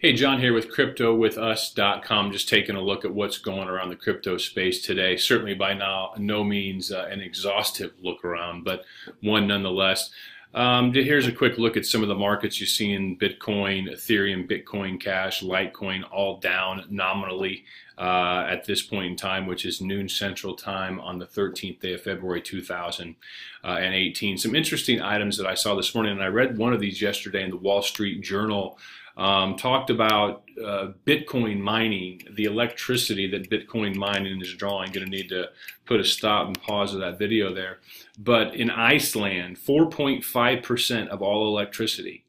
Hey, John here with CryptoWithUs.com. Just taking a look at what's going around the crypto space today. Certainly by now, no means an exhaustive look around, but one nonetheless. Here's a quick look at some of the markets you see in Bitcoin, Ethereum, Bitcoin Cash, Litecoin, all down nominally at this point in time, which is noon Central Time on the 13th day of February 2018. Some interesting items that I saw this morning, and I read one of these yesterday in the Wall Street Journal. Talked about Bitcoin mining, the electricity that Bitcoin mining is drawing. Going to need to put a stop and pause of that video there. But in Iceland, 4.5% of all electricity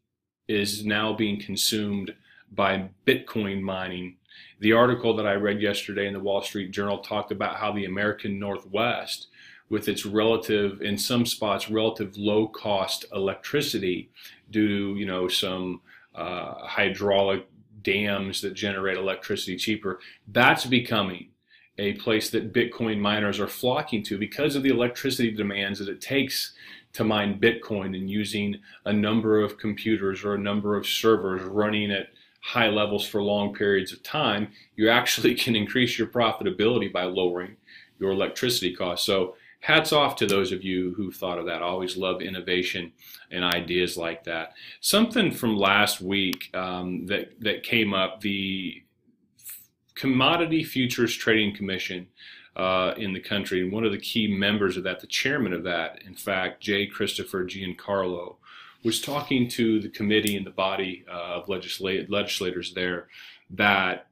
is now being consumed by Bitcoin mining. The article that I read yesterday in the Wall Street Journal talked about how the American Northwest, with its relative, in some spots, relative low-cost electricity due to, some hydraulic dams that generate electricity cheaper, that's becoming a place that Bitcoin miners are flocking to because of the electricity demands that it takes to mine Bitcoin, and using a number of computers or a number of servers running at high levels for long periods of time. You actually can increase your profitability by lowering your electricity costs. So hats off to those of you who thought of that. I always love innovation and ideas like that. Something from last week that came up, the Commodity Futures Trading Commission in the country, and one of the key members of that, the chairman of that, in fact, J. Christopher Giancarlo, was talking to the committee and the body of legislators there that,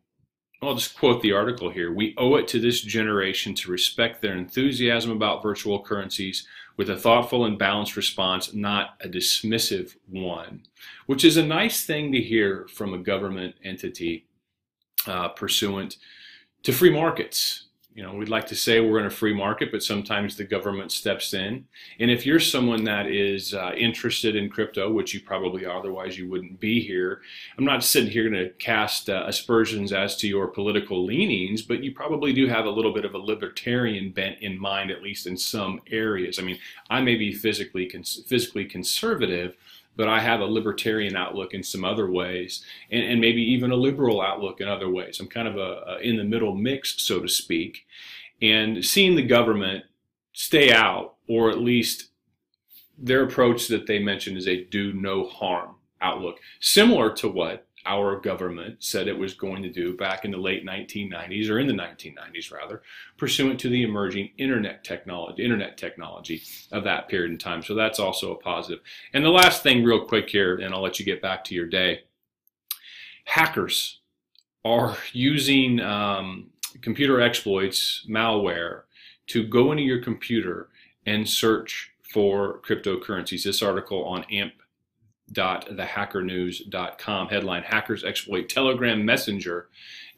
I'll just quote the article here. "We owe it to this generation to respect their enthusiasm about virtual currencies with a thoughtful and balanced response, not a dismissive one," which is a nice thing to hear from a government entity pursuant to free markets. We'd like to say we're in a free market, but sometimes the government steps in. And if you're someone that is interested in crypto, which you probably are, otherwise you wouldn't be here, I'm not sitting here going to cast aspersions as to your political leanings, but you probably do have a little bit of a libertarian bent in mind, at least in some areas. I mean, I may be physically conservative, but I have a libertarian outlook in some other ways, and maybe even a liberal outlook in other ways. I'm kind of a in the middle mix, so to speak. And seeing the government stay out, or at least their approach that they mentioned is a do no harm outlook, similar to what our government said it was going to do back in the late 1990s, or in the 1990s rather, pursuant to the emerging internet technology of that period in time. So that's also a positive. And the last thing real quick here, and I'll let you get back to your day. Hackers are using computer exploits, malware, to go into your computer and search for cryptocurrencies. This article on amp.thehackernews.com, headline: "Hackers exploit Telegram Messenger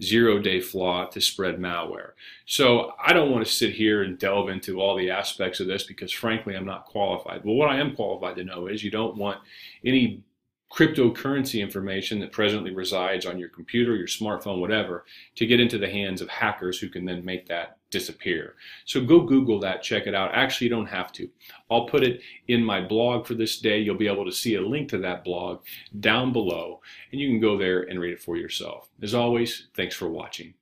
zero-day flaw to spread malware." So I don't want to sit here and delve into all the aspects of this because frankly I'm not qualified. But what I am qualified to know is you don't want any cryptocurrency information that presently resides on your computer, your smartphone, whatever, to get into the hands of hackers who can then make that disappear. So go Google that, check it out. Actually, you don't have to. I'll put it in my blog for this day. You'll be able to see a link to that blog down below, and you can go there and read it for yourself. As always, thanks for watching.